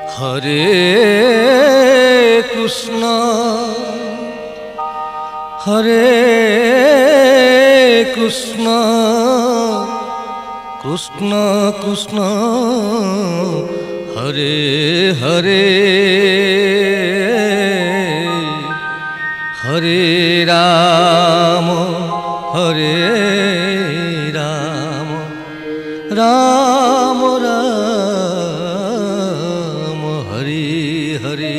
हरे कृष्ण कृष्ण कृष्ण हरे हरे हरे राम राम राम हरे हरे।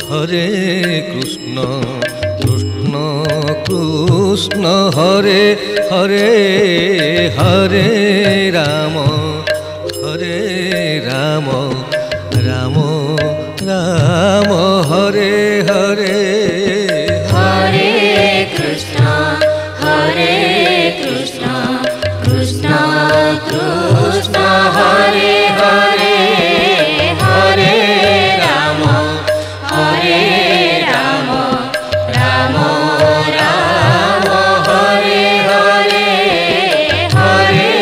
हरे कृष्ण कृष्ण कृष्ण हरे हरे हरे राम राम राम हरे हरे हरे कृष्ण कृष्ण कृष्ण हरे हरे हरे राम राम राम हरे हरे हरे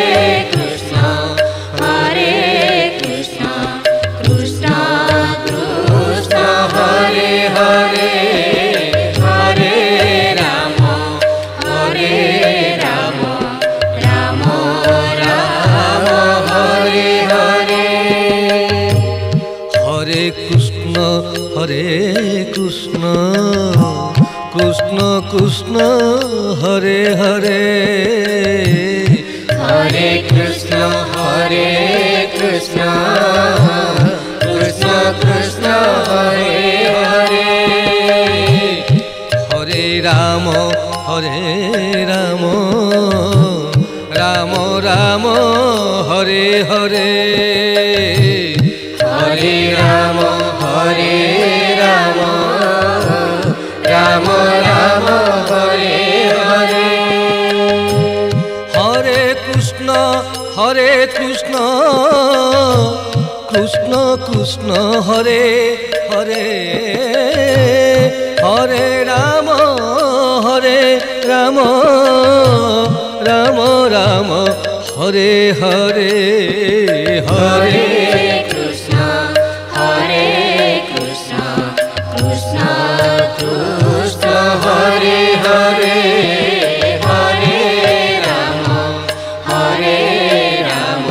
कृष्ण कृष्ण कृष्ण हरे हरे हरे राम राम राम हरे हरे। हरे कृष्ण कृष्ण कृष्ण हरे हरे हरे कृष्ण कृष्ण कृष्ण हरे हरे हरे राम राम राम हरे हरे हरे राम राम राम हरे हरे। हरे कृष्ण कृष्ण कृष्ण हरे हरे हरे राम राम राम हरे हरे हरे कृष्ण कृष्ण कृष्ण हरे हरे हरे राम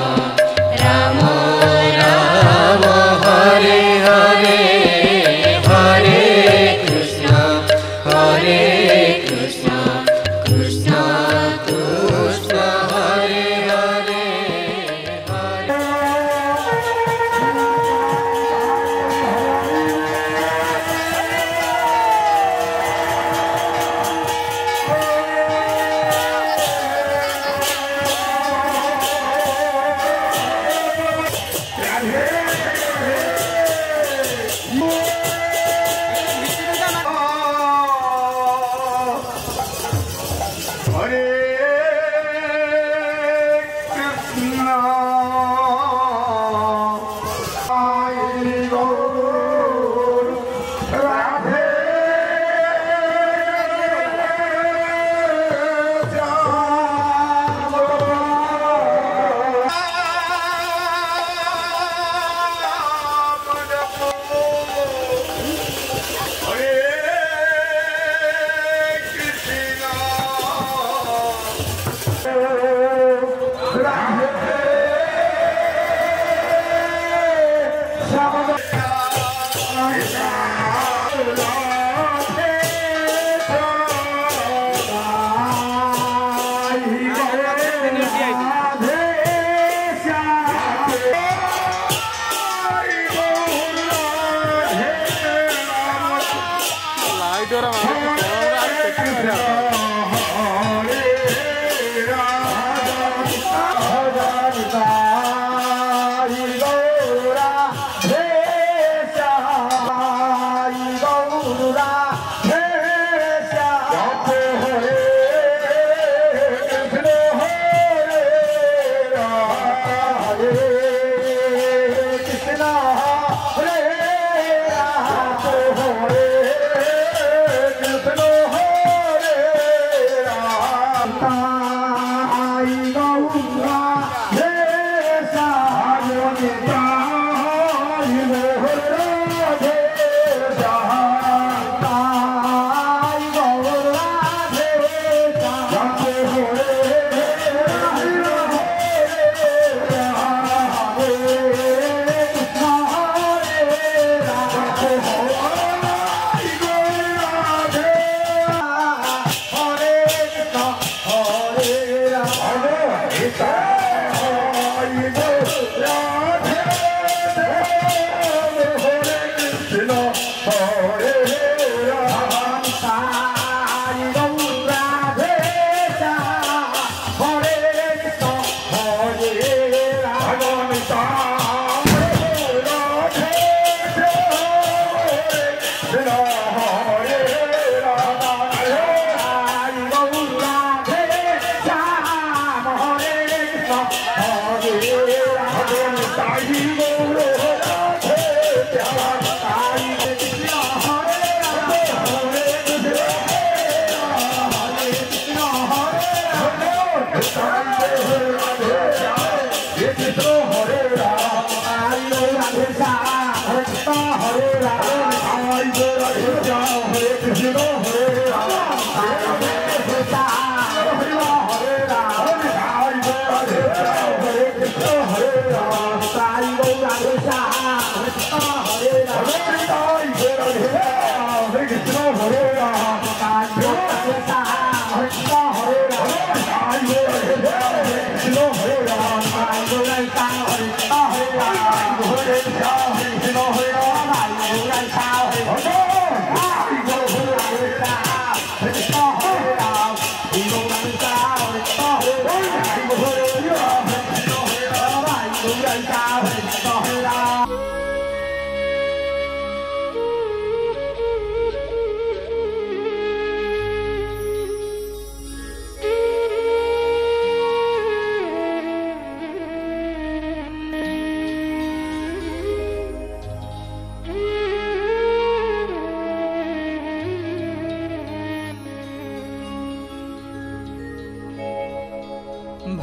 राम हरे हरे हरे कृष्ण कृष्ण कृष्ण हरे हरे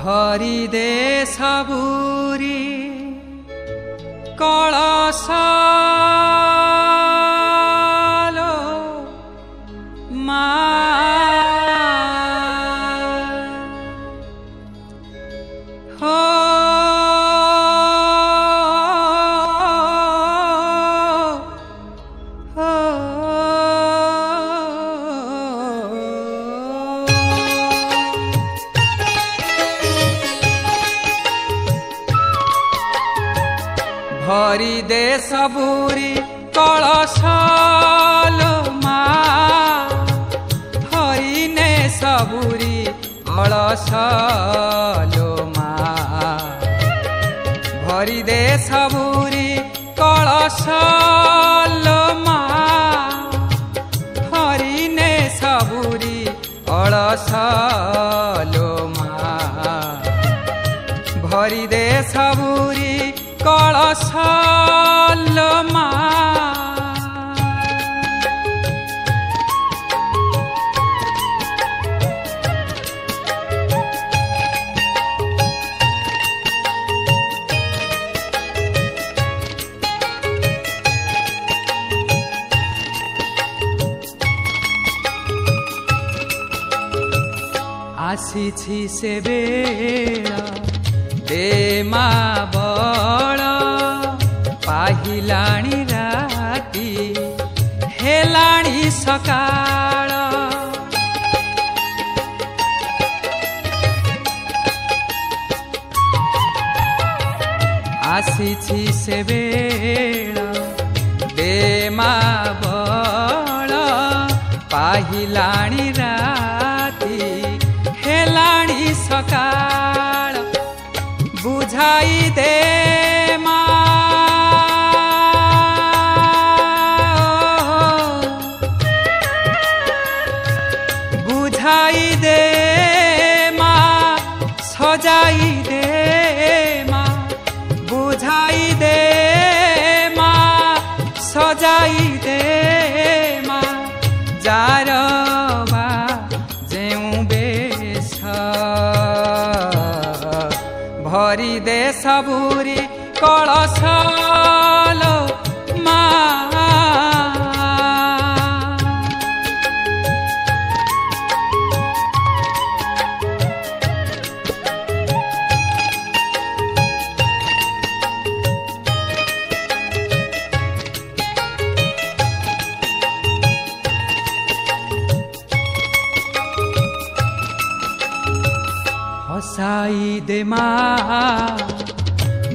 भरी दे सबुरी कलशालो मा हो भरी दे सबुरी कलशालो मा हरि ने सबुरी कलशालो मा भरी दे सबुरी कलशालो मा हरि ने सबुरी कलशालो मा भरी दे सबुरी कलशालो मा आसीछि से बेला दे मा बड़ पाहिलाणी राती हेलाणी सकाळ आसीछि से बेला दे मा बड़ पाहिलाणी राती हेलाणी सकाळ बुझाई दे मा बुझाई दे मा सजाई दे मा बुझाई दे मा सजाई दे मा जारवा जेउ बेश भरी दे सबुरी कलशालो मा हसाई दे मा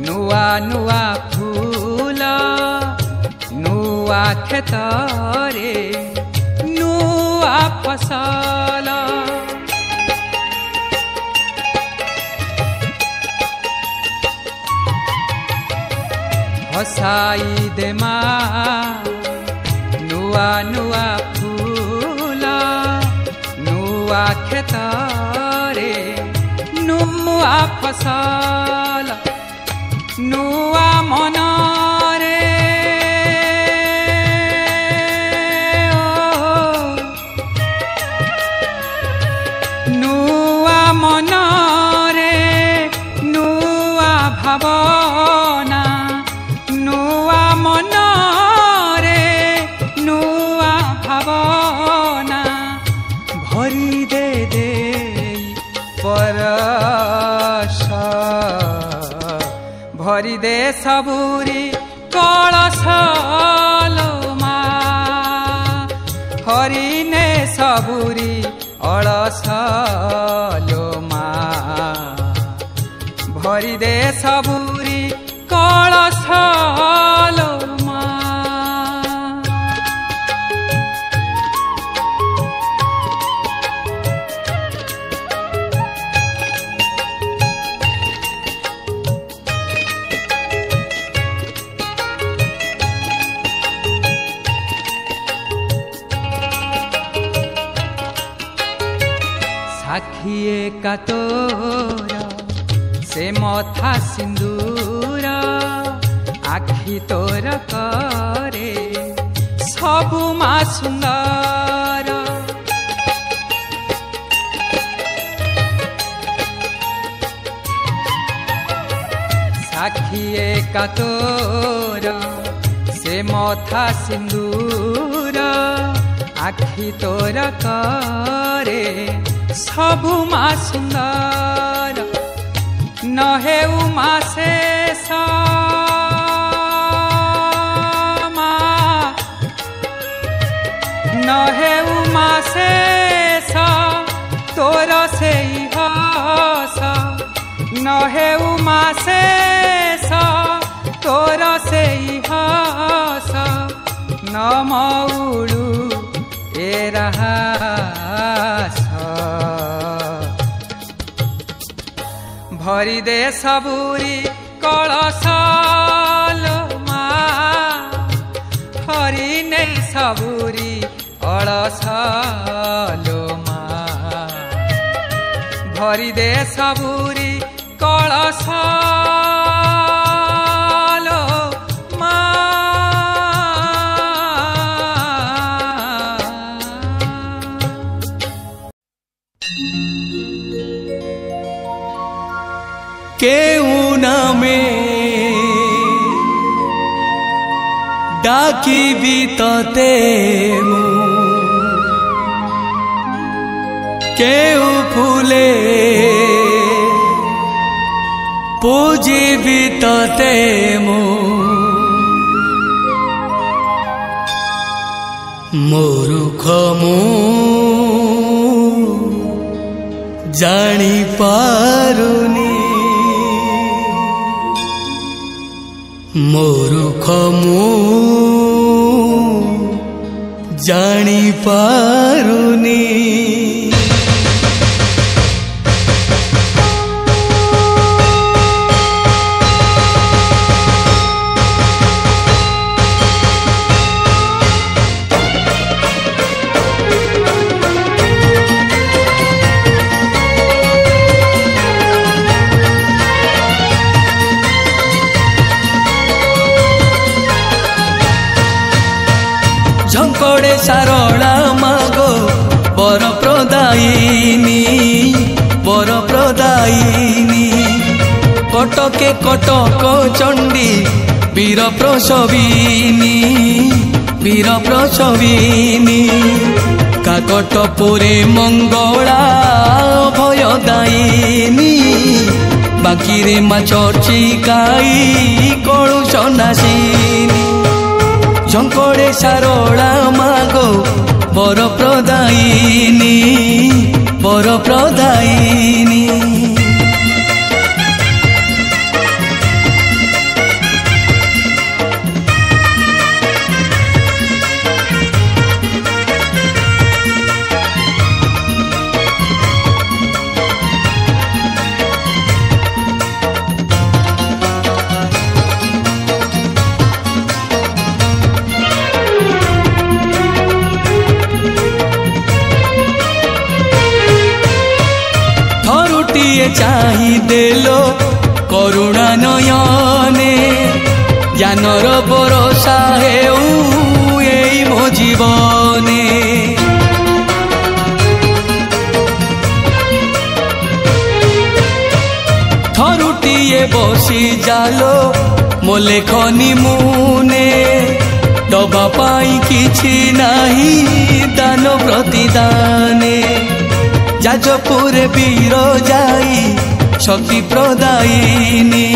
नुआ नुआ फूल नुआ ନୂଆ କ୍ଷେତରେ ନୂଆ ଫସଲ ହସାଇ ଦେ ମା ନୂଆ ନୂଆ ଫୁଲ ନୂଆ କ୍ଷେତରେ ନୂଆ ଫସଲ ନୂଆ ମନରେ ନୂଆ ମନରେ ନୂଆ ଭାବନା ନୂଆ ମନରେ ନୂଆ ଭାବନା ଭରି ଦେ ପରଶ ଭରି ଦେ ସବୁରି କଳସ ଲୋ ମା ହରିନେ ସବୁରି ଅଳସ ଲୋ ମା ଭରି ଦେ ସବୁରି କଳସ ଲୋ ମା ସାକ୍ଷୀ ଏକା ତୋର ସେ ମଥା ସିନ୍ଦୁର ଆଖି ତୋର କରେ ସବୁ ମା ସୁନ୍ଦର ସାକ୍ଷୀ ଏକା ତୋର ସେ ମଥା ସିନ୍ଦୁର ଆଖି ତୋର କରେ ସବୁ ମା ସୁନ୍ଦର ନ ହେଉ ମା ଶେଷ ମା ନ ହେଉ ମା ଶେଷ ତୋର ସେଇ ହସ ନ ହେଉ ମା ଶେଷ ତୋର ସେଇ ହସ ନ ମଉଳୁ ଏ ରହାସ ଭରି ଦେ ସବୁରି କଳସ ଲୋ ମା ହରିନେ ସବୁରି ଅଳସ ଲୋ ମା ଭରି ଦେ ସବୁରି କଳସ ଲୋ ମା କେଉଁ ନାମେ ଡାକିବି ତତେ ମୁଁ କେଉଁ ଫୁଲେ ପୂଜିବି ତତେ ମୁଁ ମୂର୍ଖ ମୁଁ ଜାଣିପାରୁନି ମୂର୍ଖ ମୁଁ ଜାଣିପାରୁନି ଝଙ୍କଡ଼େ ସାରଳା ମାଗୋ ବର ପ୍ରଦାୟିନୀ ବର ପ୍ରଦାୟିନୀ କଟକେ କଟକ ଚଣ୍ଡୀ ବୀର ପ୍ରସବିନୀ ବୀର ପ୍ରସବିନୀ କାକଟପୁରେ ମଙ୍ଗଳା ଭୟଦାୟିନୀ ବାକିରେ ମା ଚର୍ଚ୍ଚିକାଇ କଳୁଷ ନାସିନୀ ଝଙ୍କଡ଼େ ସାରଳା ମାଗୋ ବର ପ୍ରଦାୟିନୀ ବର ପ୍ରଦାୟିନୀ चाही देलो करुणा नयने ज्ञानर भरोसा हेउ एई मो जीवने थरुटिए बसी जालो मो लेखनी मुने दबा पाई किछि नाही दान प्रतिदाने जाजपुर वीर जाई शक्ति प्रदायिनी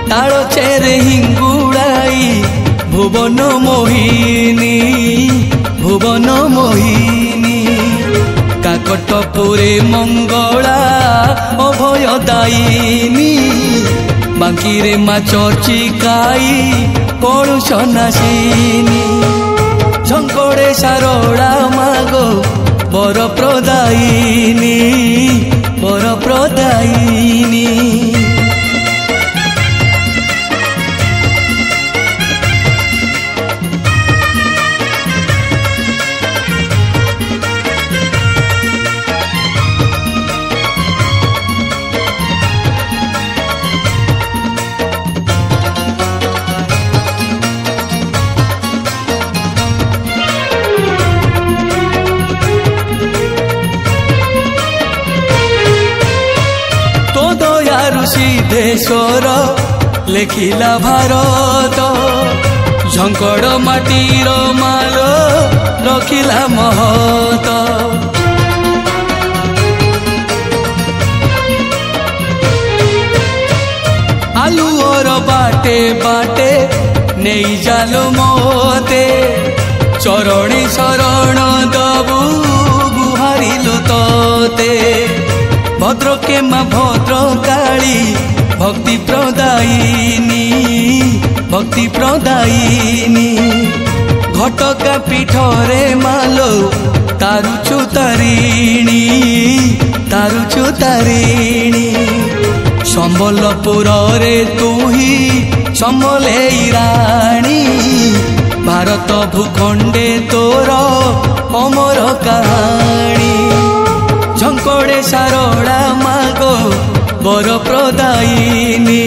ताल चेरे हिंगुड़ाई भुवन मोहिनी काकटपुरे मंगला अभयदायिनी बांकीरे मा चर्चिकाई कलुष नाशिनी झंकड़े सारड़ा मागो बर प्रदायिनी सिद्धेश्वर लेखिला भारत झंकड़ माटीर माल रखिला महत आलुओर बाटे बाटे नहीं जालो मोते चरणी शरण दबु गुहारिलु तोते भद्रके मा भद्रकाली भक्ति प्रदायिनी घटका पीठरे मालो तारुचु तारिणी संबलपुर रे तुही समलेई राणी भारत भूखंडे तोर अमर कहानी झंकड़े सारड़ा मागो बर प्रदायिनी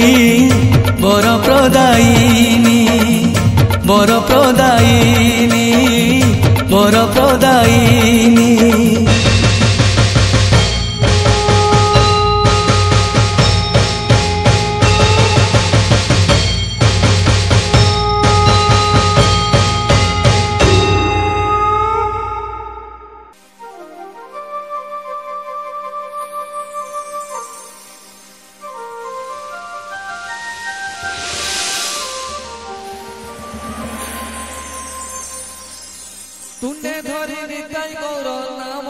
तुंडे धरी निताई गौर नाम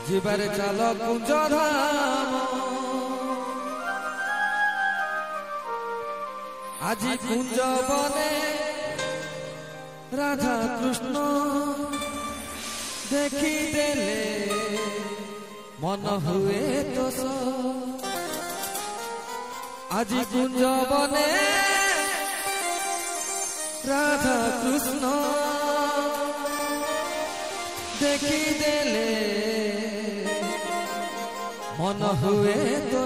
जीवारे चाल कुंज धाम আজি कुंज बने राधा कृष्ण देखी देले मन हुए तो আজি कुंज बने राधा कृष्ण देखी देले मन हुए तो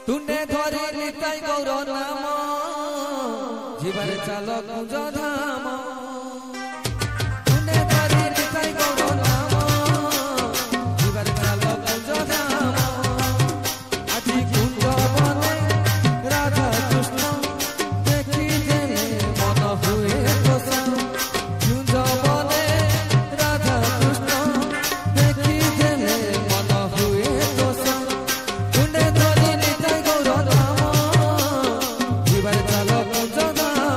तुंडे धरी निताई गौर नाम जीवारे चाल कुंज धाम तुंडे धरी निताई गौर नाम जीवारे चाल कुंज धाम আজি कुंज बने राधा कृष्ण देखी देले मन हुए तो कुंज बने राधा कृष्ण देखी देले मन हुए तो तुंडे धरी निताई गौर नाम जीवारे चाल कुंज धाम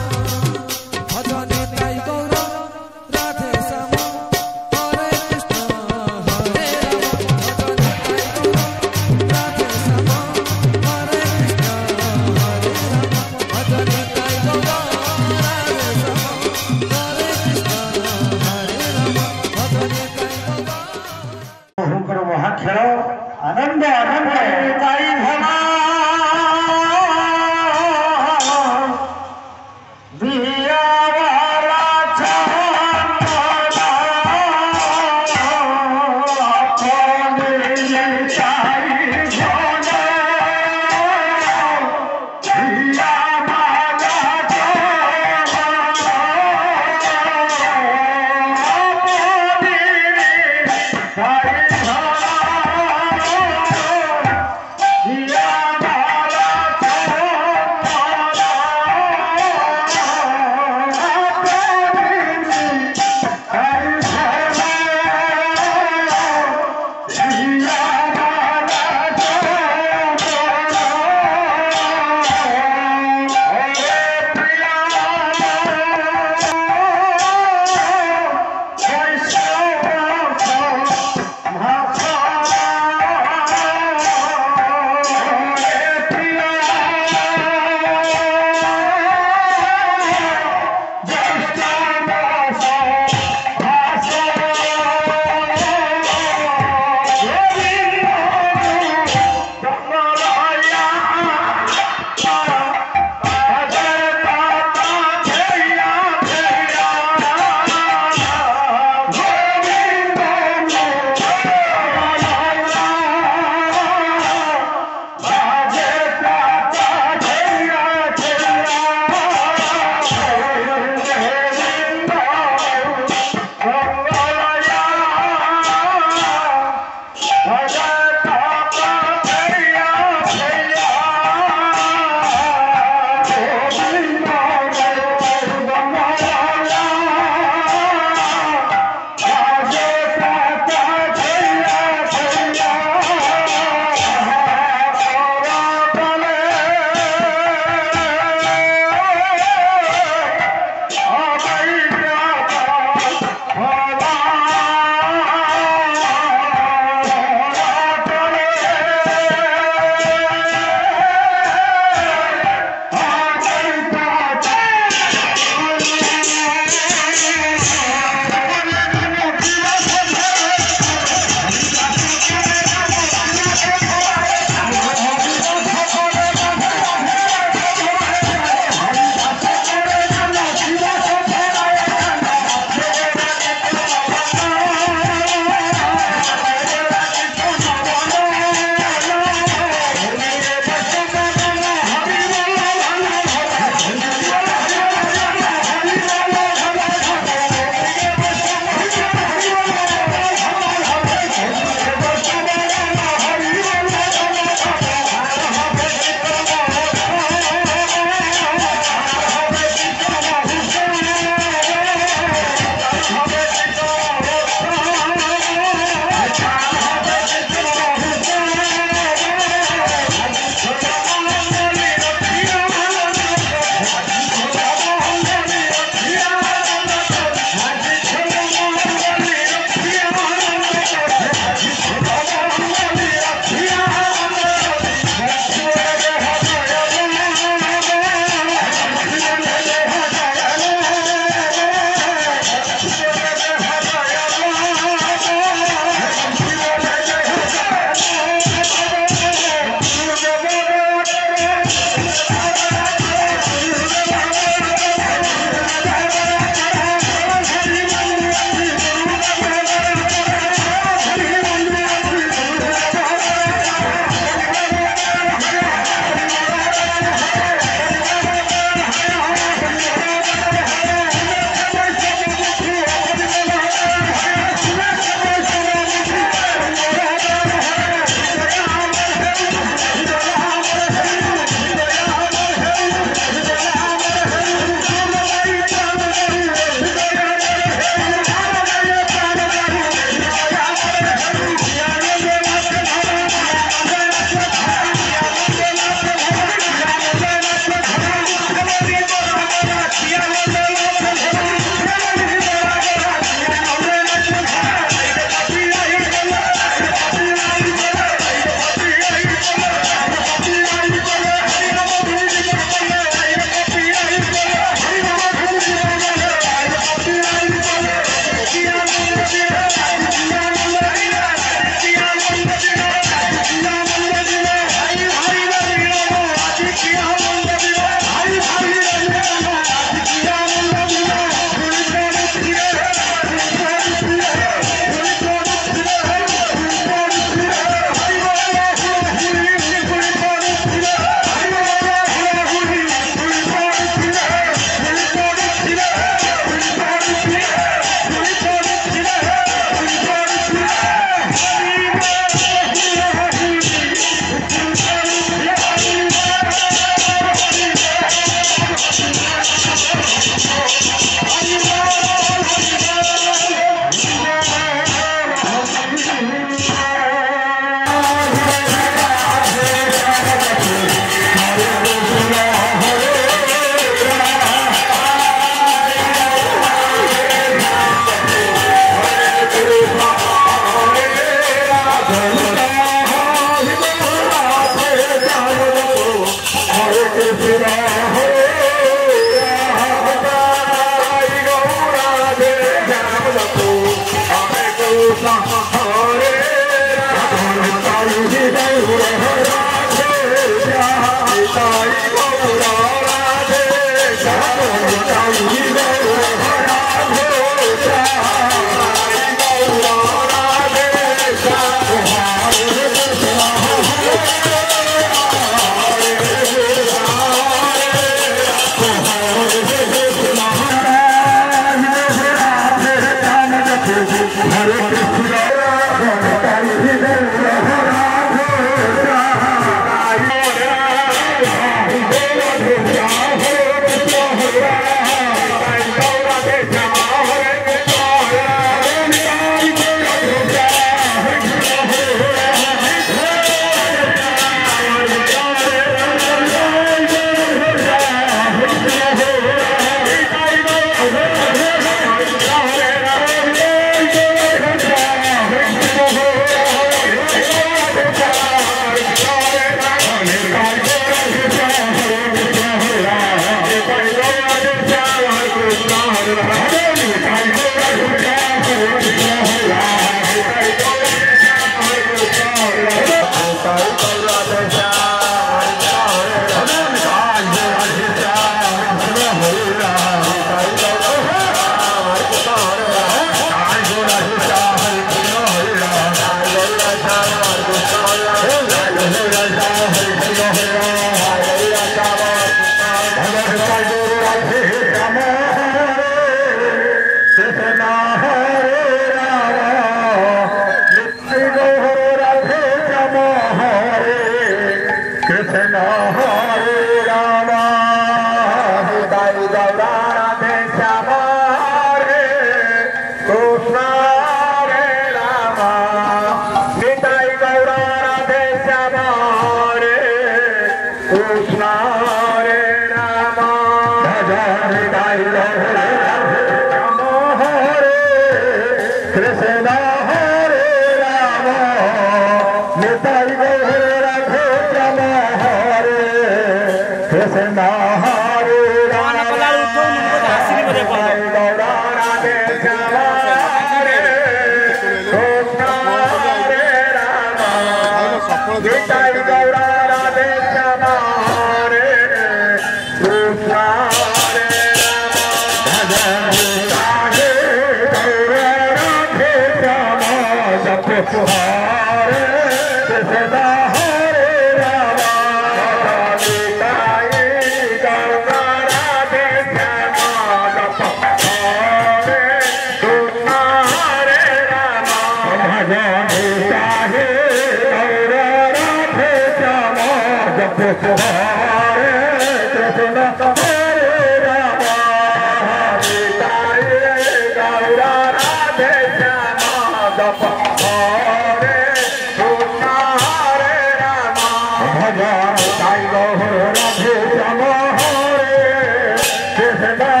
Radhe Rama Hare Krishna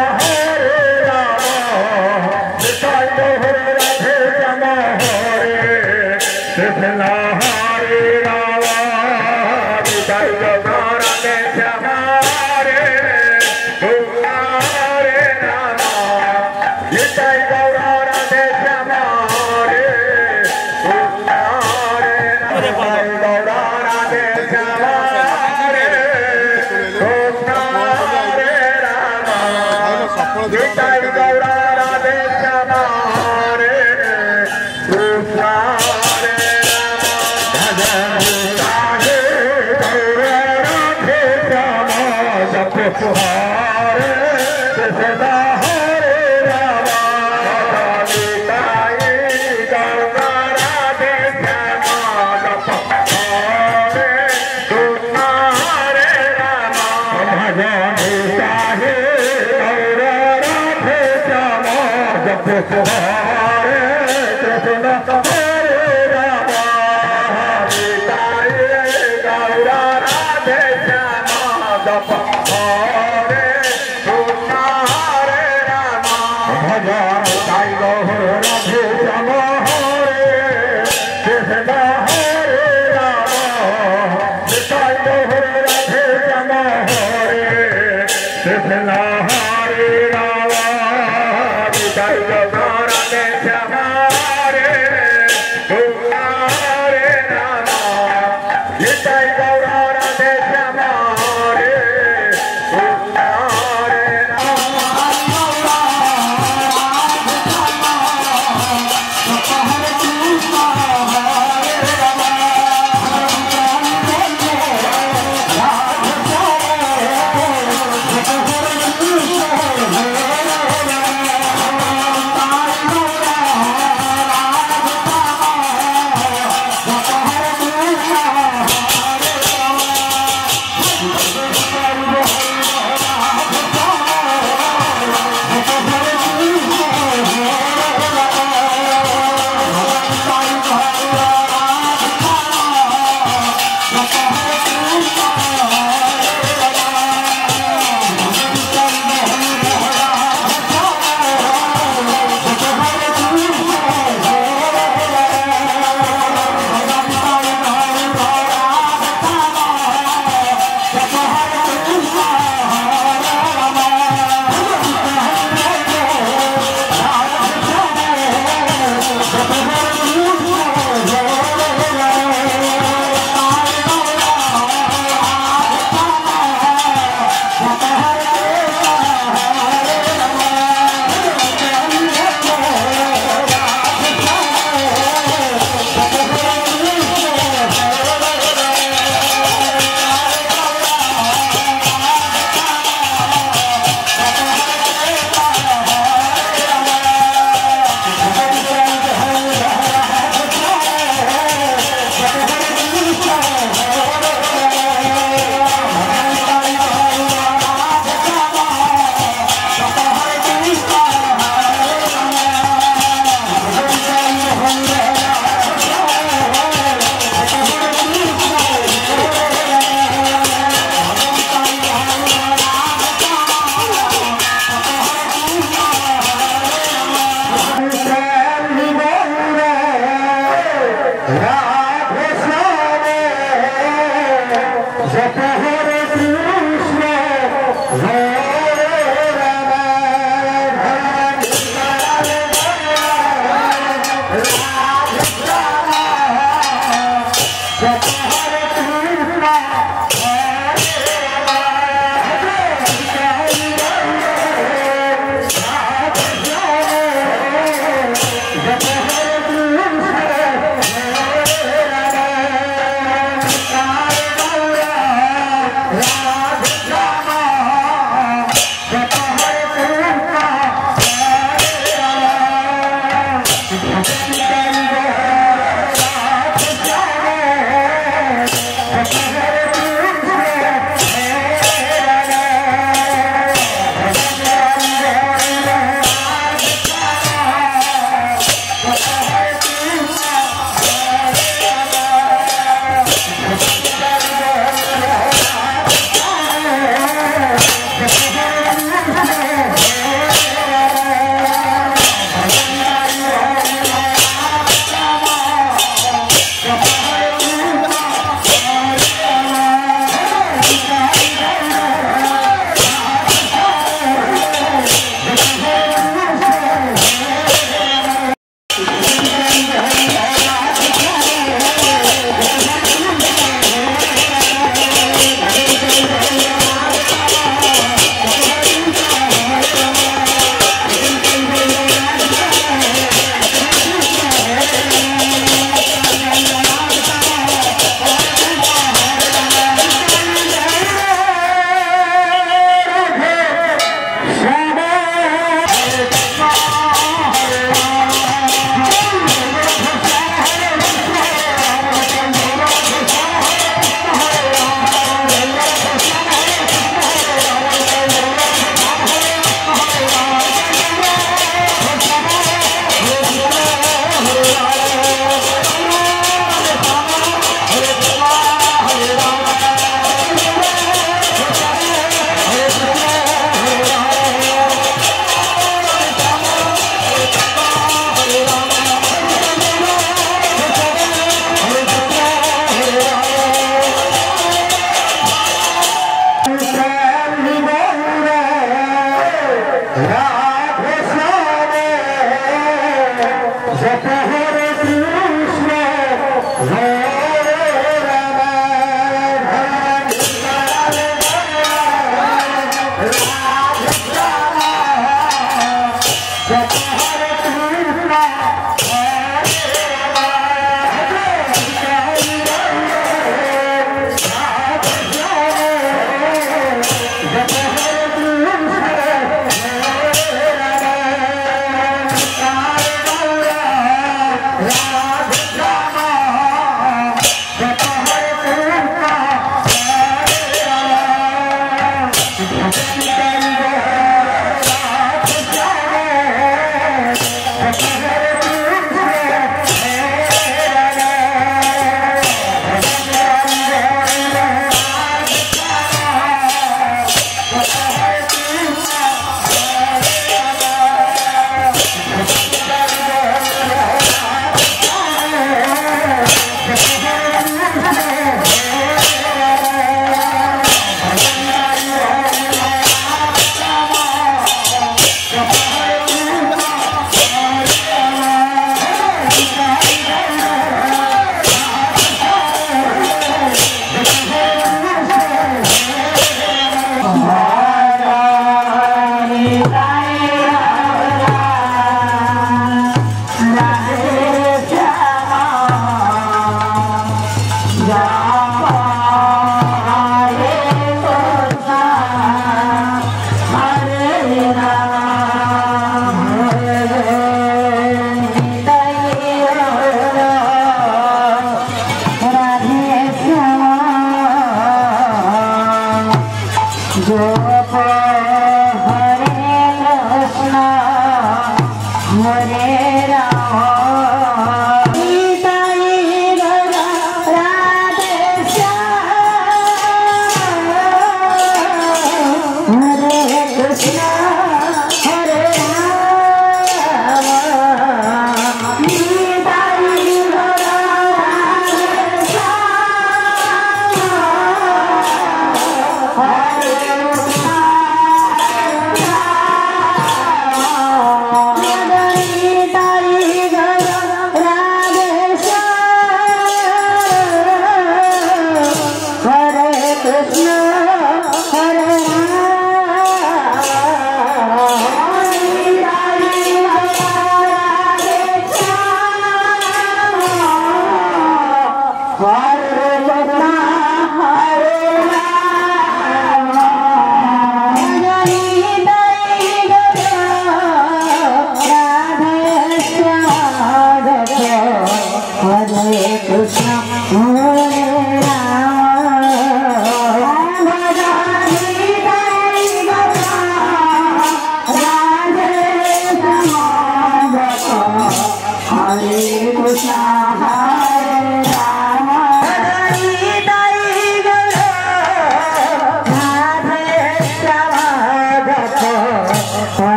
Hare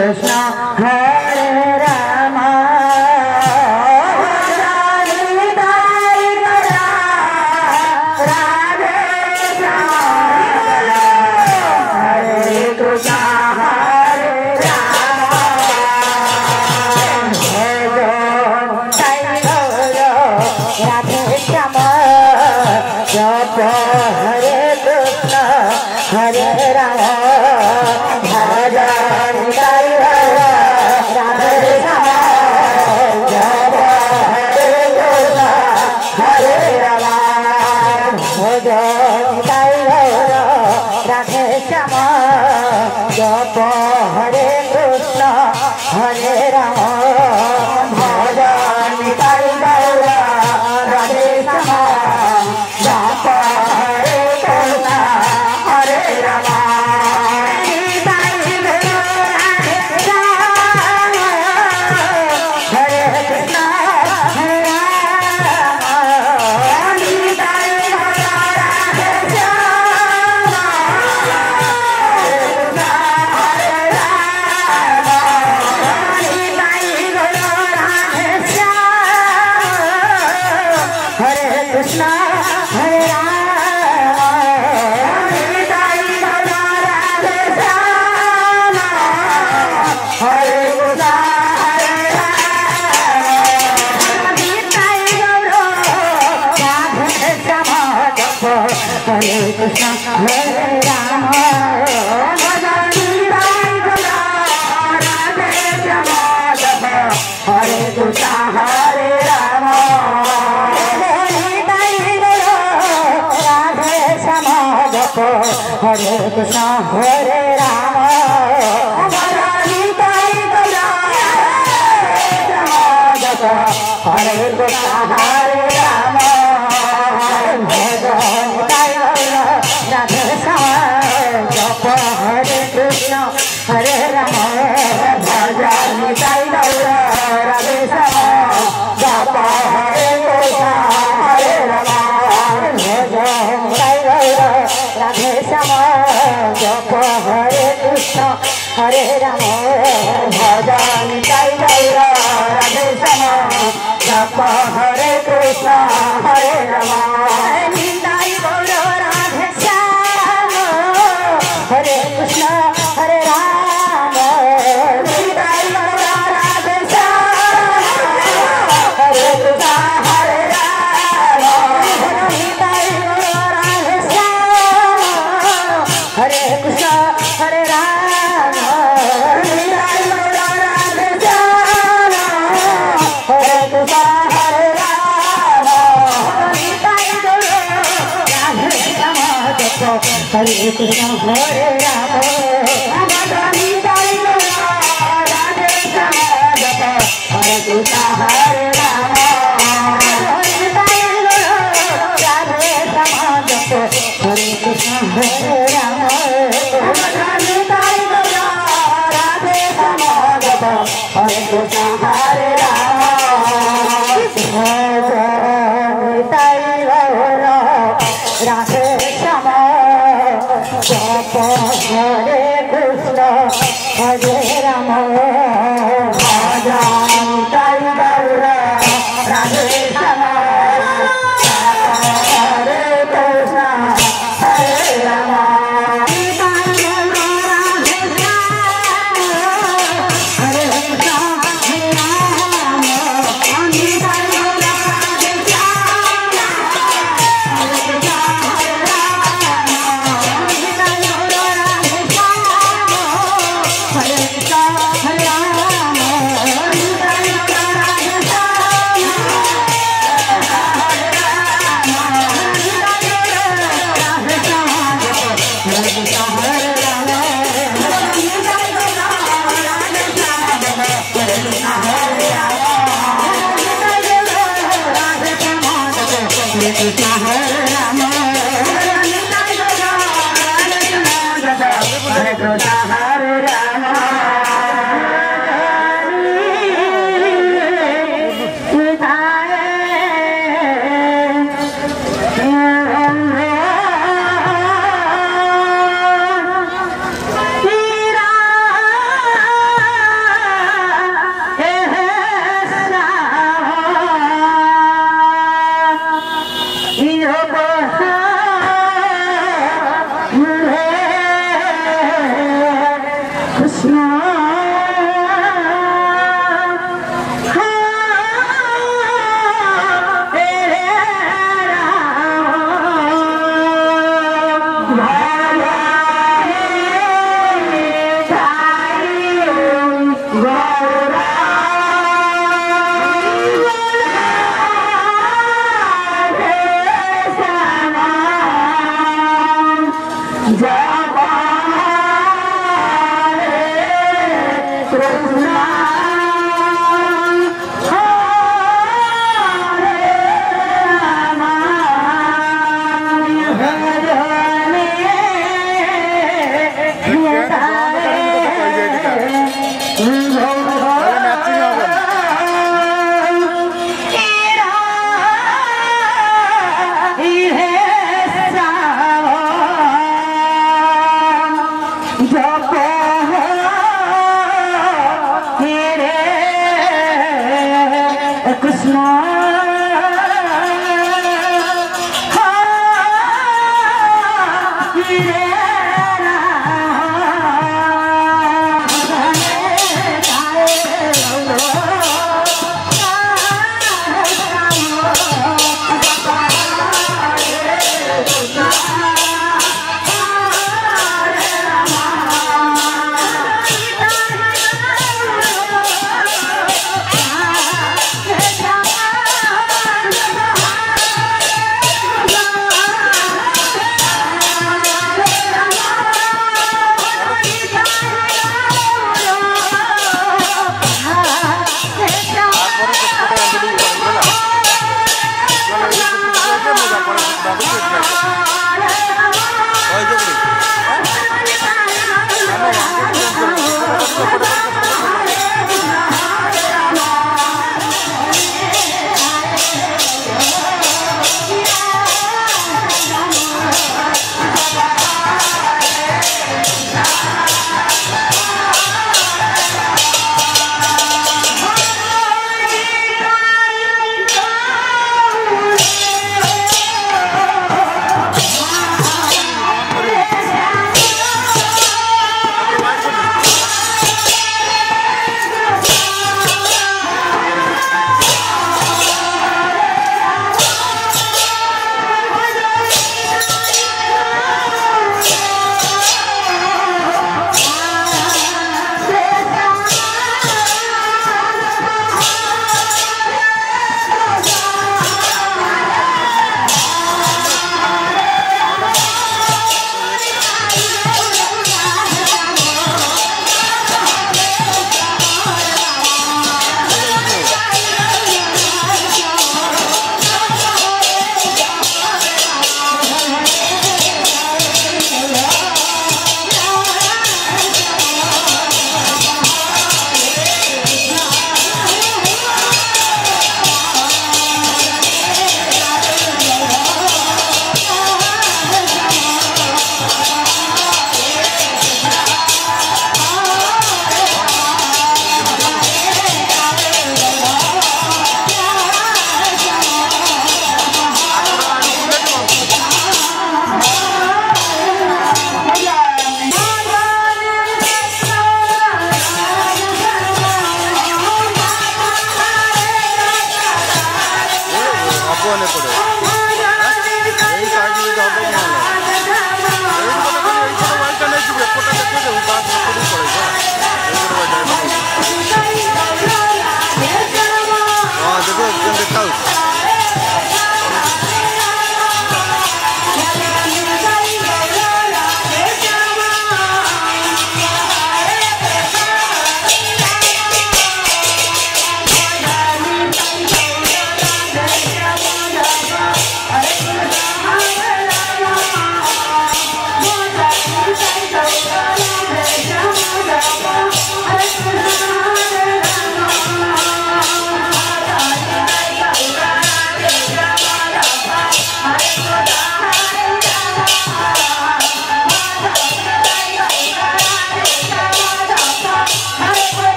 Krishna Hare Rama Hare Krishna हरे राम हरे कृष्ण हरे राम राधे श्याम हरे कृष्ण हरे राम हरे कृष्ण हरे राम राधे श्याम जप हरे कृष्ण हरे राम भजन राधे श्याम जप हरे कृष्ण हरे राम भजन राधे श्याम जप हरे कृष्ण हरे राम भजन राधे श्याम जप हरे कृष्ण हरे राम निताई गौर राधे श्याम हरे कृष्ण हरे राम निताई गौर राधे श्याम हरे कृष्ण हरे राम निताई गौर राधे श्याम हरे कृष्ण हरे राम निताई गौर राधे श्याम हरे कृष्ण हरे राम निताई गौर राधे श्याम हरे कृष्ण हरे राम निताई गौर राधे श्याम हरे कृष्ण हरे राम निताई गौर राधे श्याम हरे कृष्ण हरे राम निताई गौर राधे श्याम हरे कृष्ण हरे राम निताई गौर राधे श्याम जप हरे कृष्ण हरे राम निताई गौर राधे श्याम हरे कृष्ण हरे राम निताई गौर राधे श्याम हरे कृष्ण हरे राम निताई गौर राधे श्याम हरे कृष्ण हरे राम निताई गौर राधे श्याम हरे कृष्ण हरे राम निताई गौर राधे श्याम ମନେ ପଡ଼େ।